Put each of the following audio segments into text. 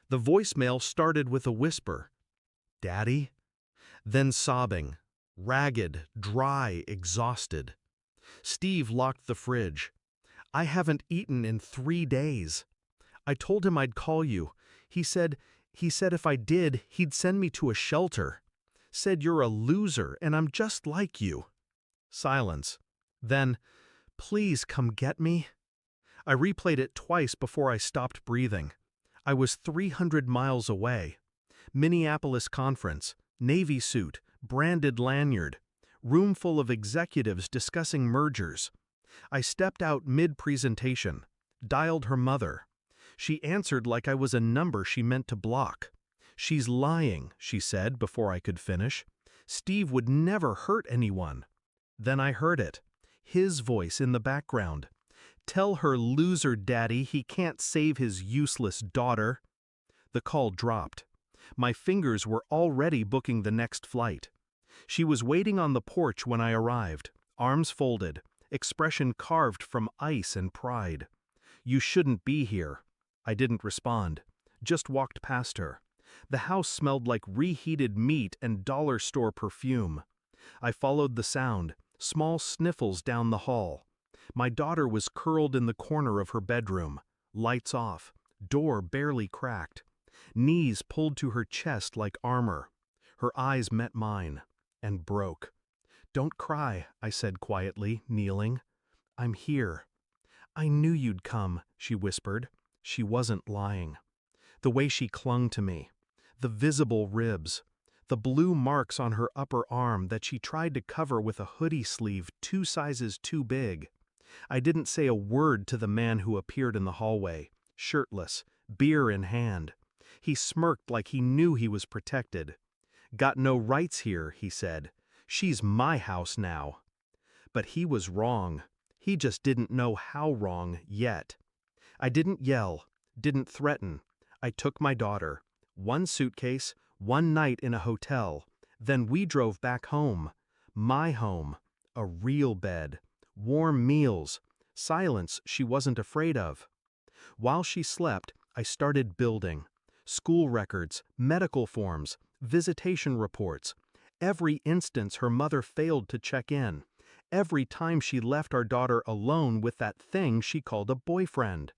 The voicemail started with a whisper, "Daddy?" Then sobbing, ragged, dry, exhausted. Steve locked the fridge. "I haven't eaten in 3 days. I told him I'd call you. He said if I did, he'd send me to a shelter. Said you're a loser and I'm just like you." Silence. Then, "Please come get me." I replayed it twice before I stopped breathing. I was 300 miles away. Minneapolis conference, Navy suit, branded lanyard, room full of executives discussing mergers. I stepped out mid-presentation, dialed her mother. She answered like I was a number she meant to block. "She's lying," she said before I could finish. "Steve would never hurt anyone." Then I heard it, his voice in the background. "Tell her loser daddy he can't save his useless daughter." The call dropped. My fingers were already booking the next flight. She was waiting on the porch when I arrived, arms folded, expression carved from ice and pride. "You shouldn't be here." I didn't respond, just walked past her. The house smelled like reheated meat and dollar store perfume. I followed the sound, small sniffles down the hall. My daughter was curled in the corner of her bedroom, lights off, door barely cracked. Knees pulled to her chest like armor. Her eyes met mine, and broke. "Don't cry," I said quietly, kneeling. "I'm here." "I knew you'd come," she whispered. She wasn't lying. The way she clung to me, the visible ribs, the blue marks on her upper arm that she tried to cover with a hoodie sleeve 2 sizes too big. I didn't say a word to the man who appeared in the hallway, shirtless, beer in hand. He smirked like he knew he was protected. "Got no rights here," he said. "She's my house now." But he was wrong. He just didn't know how wrong yet. I didn't yell, didn't threaten. I took my daughter. 1 suitcase, 1 night in a hotel. Then we drove back home. My home. A real bed. Warm meals. Silence she wasn't afraid of. While she slept, I started building. School records, medical forms, visitation reports. Every instance her mother failed to check in. Every time she left our daughter alone with that thing she called a boyfriend.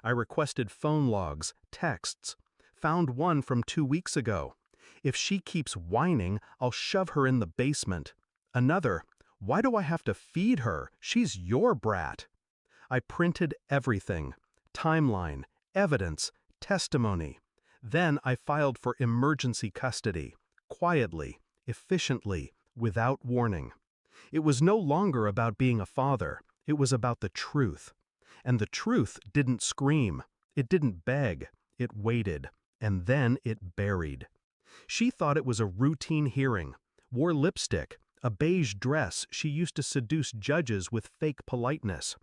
I requested phone logs, texts. Found one from 2 weeks ago. "If she keeps whining, I'll shove her in the basement." Another, "Why do I have to feed her? She's your brat." I printed everything. Timeline, evidence, testimony. Then I filed for emergency custody. Quietly, efficiently, without warning. It was no longer about being a father. It was about the truth. And the truth didn't scream. It didn't beg. It waited. And then it buried. She thought it was a routine hearing. Wore lipstick, a beige dress she used to seduce judges with fake politeness.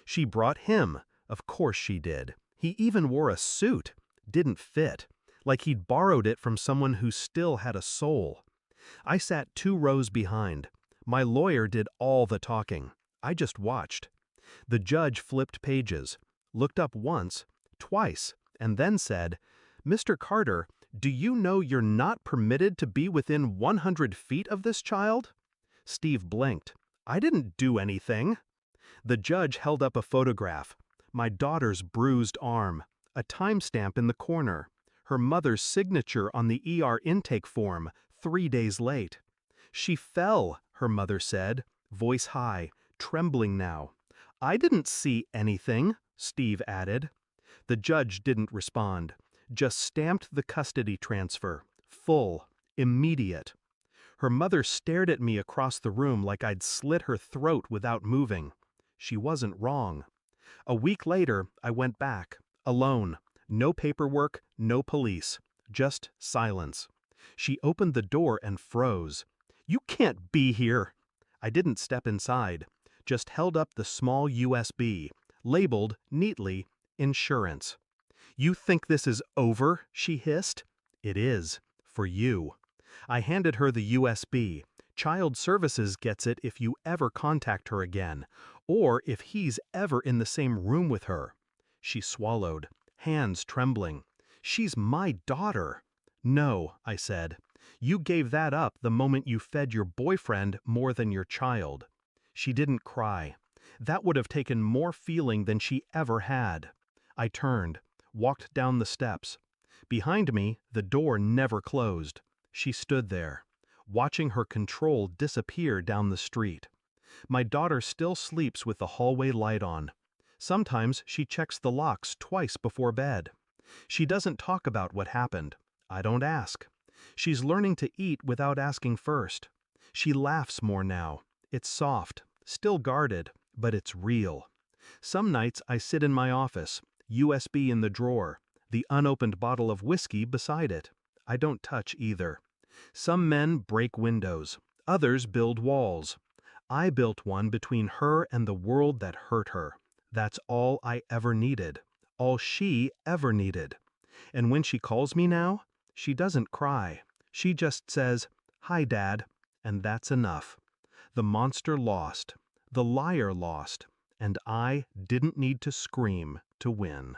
She brought him. Of course she did. He even wore a suit. Didn't fit. Like he'd borrowed it from someone who still had a soul. I sat 2 rows behind. My lawyer did all the talking. I just watched. The judge flipped pages, looked up once, twice, and then said, "Mr. Carter, do you know you're not permitted to be within 100 feet of this child?" Steve blinked. "I didn't do anything." The judge held up a photograph. My daughter's bruised arm, a timestamp in the corner, her mother's signature on the ER intake form, 3 days late. "She fell," her mother said, voice high, trembling now. "I didn't see anything," Steve added. The judge didn't respond, just stamped the custody transfer, full, immediate. Her mother stared at me across the room like I'd slit her throat without moving. She wasn't wrong. A week later, I went back, alone. No paperwork, no police, just silence. She opened the door and froze. "You can't be here." I didn't step inside, just held up the small USB, labeled, neatly, insurance. "You think this is over?" she hissed. "It is, for you." I handed her the USB. Child Services gets it if you ever contact her again, or if he's ever in the same room with her. She swallowed, hands trembling. She's my daughter. No, I said. You gave that up the moment you fed your boyfriend more than your child. She didn't cry. That would have taken more feeling than she ever had. I turned, walked down the steps. Behind me, the door never closed. She stood there, watching her control disappear down the street. My daughter still sleeps with the hallway light on. Sometimes she checks the locks twice before bed. She doesn't talk about what happened. I don't ask. She's learning to eat without asking first. She laughs more now. It's soft, still guarded, but it's real. Some nights I sit in my office, USB in the drawer, the unopened bottle of whiskey beside it. I don't touch either. Some men break windows. Others build walls. I built one between her and the world that hurt her. That's all I ever needed. All she ever needed. And when she calls me now, she doesn't cry. She just says, "Hi, Dad," and that's enough. The monster lost. The liar lost. And I didn't need to scream to win.